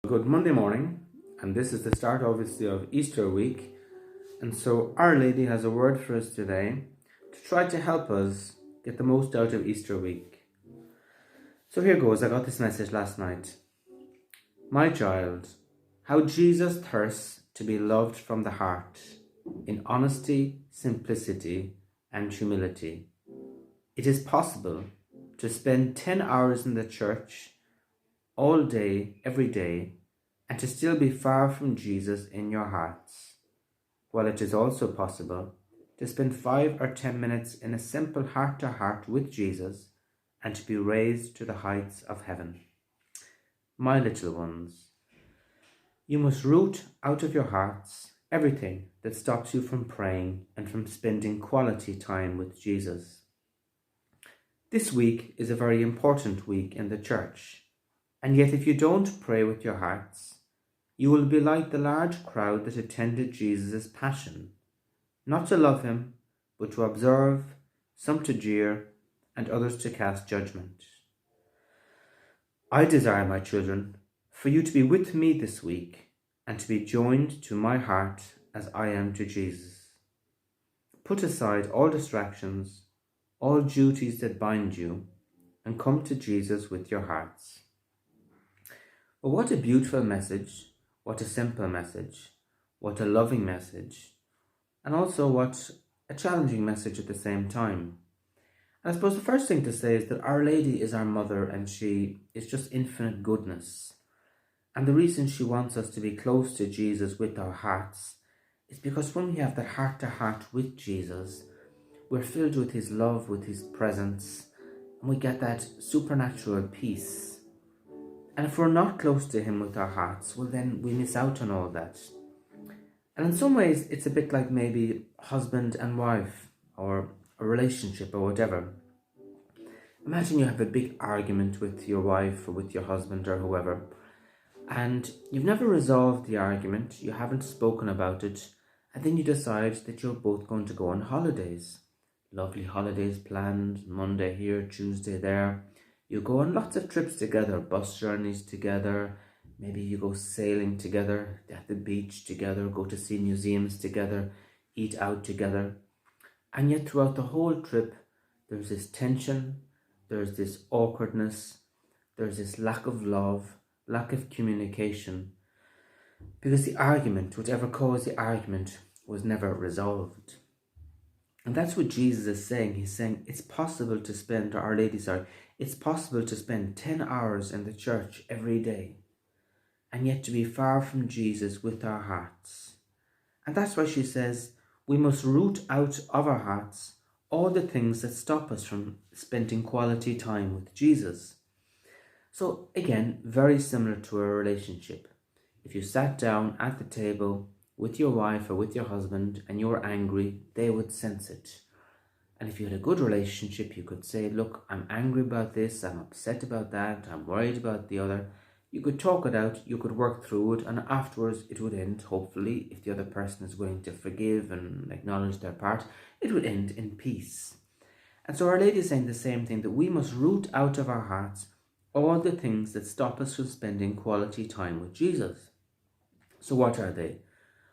Good Monday morning, and this is the start obviously of Easter week, and so Our Lady has a word for us today to try to help us get the most out of Easter week. So here goes. I got this message last night. My child, how Jesus thirsts to be loved from the heart, in honesty, simplicity, and humility. It is possible to spend 10 hours in the church all day, every day, and to still be far from Jesus in your hearts, while it is also possible to spend 5 or 10 minutes in a simple heart-to-heart with Jesus and to be raised to the heights of heaven. My little ones, you must root out of your hearts everything that stops you from praying and from spending quality time with Jesus. This week is a very important week in the church, and yet if you don't pray with your hearts, you will be like the large crowd that attended Jesus' passion, not to love him, but to observe, some to jeer, and others to cast judgment. I desire, my children, for you to be with me this week and to be joined to my heart as I am to Jesus. Put aside all distractions, all duties that bind you, and come to Jesus with your hearts. Well, what a beautiful message. What a simple message, what a loving message, and also what a challenging message at the same time. And I suppose the first thing to say is that Our Lady is our mother and she is just infinite goodness. And the reason she wants us to be close to Jesus with our hearts is because when we have that heart-to-heart with Jesus, we're filled with his love, with his presence, and we get that supernatural peace. And if we're not close to him with our hearts, well then we miss out on all that. And in some ways, it's a bit like maybe husband and wife, or a relationship or whatever. Imagine you have a big argument with your wife or with your husband or whoever, and you've never resolved the argument, you haven't spoken about it, and then you decide that you're both going to go on holidays. Lovely holidays planned, Monday here, Tuesday there. You go on lots of trips together, bus journeys together, maybe you go sailing together, at the beach together, go to see museums together, eat out together. And yet throughout the whole trip, there's this tension, there's this awkwardness, there's this lack of love, lack of communication, because the argument, whatever caused the argument, was never resolved. And that's what Jesus is saying. He's saying it's possible to spend, or Our Lady, it's possible to spend 10 hours in the church every day and yet to be far from Jesus with our hearts. And that's why she says we must root out of our hearts all the things that stop us from spending quality time with Jesus. So again, very similar to a relationship. If you sat down at the table with your wife or with your husband and you were angry, they would sense it. And if you had a good relationship, you could say, look, I'm angry about this, I'm upset about that, I'm worried about the other. You could talk it out, you could work through it, and afterwards it would end, hopefully, if the other person is willing to forgive and acknowledge their part, it would end in peace. And so Our Lady is saying the same thing, that we must root out of our hearts all the things that stop us from spending quality time with Jesus. So what are they?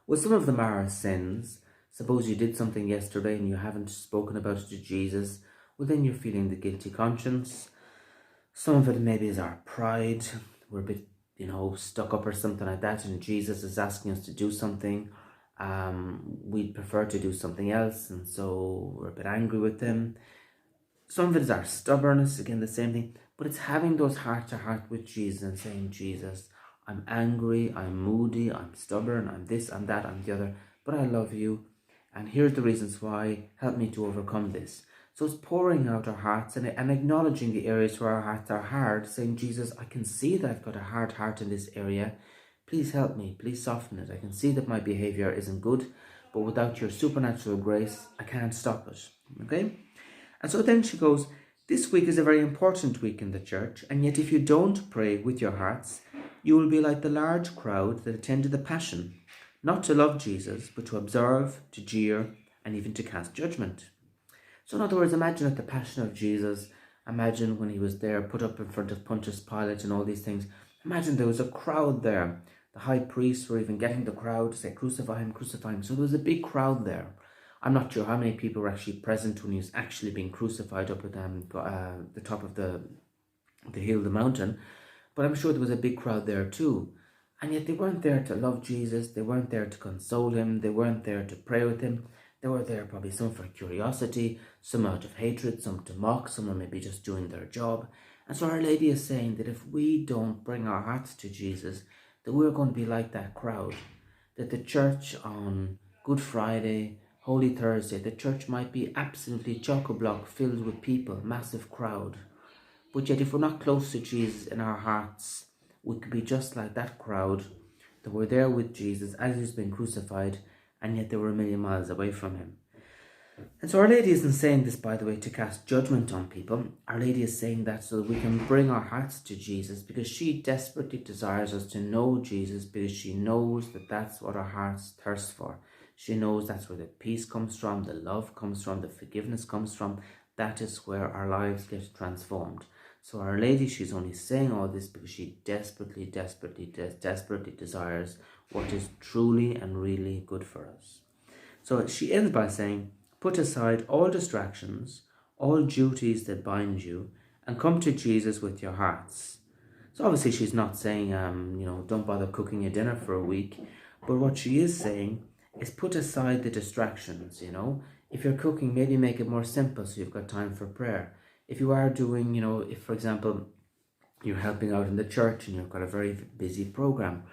Well, some of them are our sins. Suppose you did something yesterday and you haven't spoken about it to Jesus. Well, then you're feeling the guilty conscience. Some of it maybe is our pride. We're a bit, stuck up or something like that, and Jesus is asking us to do something. We'd prefer to do something else, and so we're a bit angry with him. Some of it is our stubbornness, again, the same thing. But it's having those heart-to-heart with Jesus and saying, Jesus, I'm angry, I'm moody, I'm stubborn, I'm this, I'm that, I'm the other, but I love you, and here's the reasons why. Help me to overcome this. So it's pouring out our hearts and acknowledging the areas where our hearts are hard, saying, Jesus, I can see that I've got a hard heart in this area. Please help me, please soften it. I can see that my behaviour isn't good, but without your supernatural grace, I can't stop it. Okay? And so then she goes, this week is a very important week in the church, and yet if you don't pray with your hearts, you will be like the large crowd that attended the Passion, not to love Jesus, but to observe, to jeer, and even to cast judgment. So in other words, imagine at the Passion of Jesus, imagine when he was there, put up in front of Pontius Pilate and all these things, Imagine there was a crowd there. The high priests were even getting the crowd to say, crucify him, crucify him. So there was a big crowd there. I'm not sure how many people were actually present when he was actually being crucified up at the top of the hill, the mountain. But I'm sure there was a big crowd there too. And yet they weren't there to love Jesus. They weren't there to console him. They weren't there to pray with him. They were there probably some for curiosity, some out of hatred, some to mock, some were maybe just doing their job. And so Our Lady is saying that if we don't bring our hearts to Jesus, that we're going to be like that crowd. That the church on Good Friday, Holy Thursday, the church might be absolutely chock-a-block filled with people, massive crowd. But yet if we're not close to Jesus in our hearts, we could be just like that crowd that were there with Jesus as he's been crucified, and yet they were a million miles away from him. And so Our Lady isn't saying this, by the way, to cast judgment on people. Our Lady is saying that so that we can bring our hearts to Jesus, because she desperately desires us to know Jesus, because she knows that that's what our hearts thirst for. She knows that's where the peace comes from, the love comes from, the forgiveness comes from. That is where our lives get transformed. So Our Lady, she's only saying all this because she desperately desires what is truly and really good for us. So she ends by saying, put aside all distractions, all duties that bind you, and come to Jesus with your hearts. So obviously she's not saying, don't bother cooking your dinner for a week. But what she is saying is put aside the distractions, If you're cooking, maybe make it more simple so you've got time for prayer. If you are doing, if for example, you're helping out in the church and you've got a very busy program,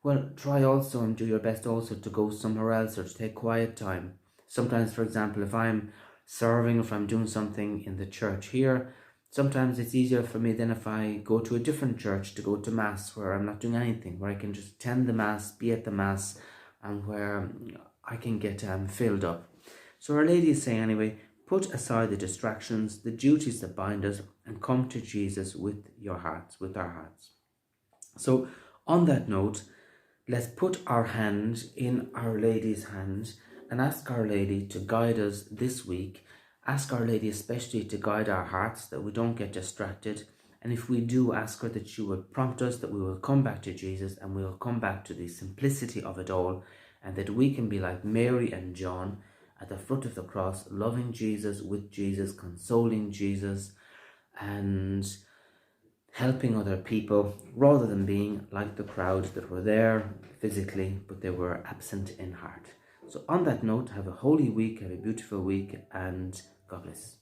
well, try also and do your best also to go somewhere else or to take quiet time. Sometimes, for example, if I'm serving, if I'm doing something in the church here, sometimes it's easier for me than if I go to a different church to go to Mass where I'm not doing anything, where I can just attend the Mass, be at the Mass, and where I can get filled up. So Our Lady is saying anyway, put aside the distractions, the duties that bind us, and come to Jesus with your hearts, with our hearts. So on that note, let's put our hand in Our Lady's hand and ask Our Lady to guide us this week. Ask Our Lady especially to guide our hearts, that we don't get distracted. And if we do, ask her that she would prompt us, that we will come back to Jesus and we will come back to the simplicity of it all, and that we can be like Mary and John at the foot of the cross, loving Jesus, with Jesus, consoling Jesus, and helping other people, rather than being like the crowd that were there physically, but they were absent in heart. So on that note, have a holy week, have a beautiful week, and God bless.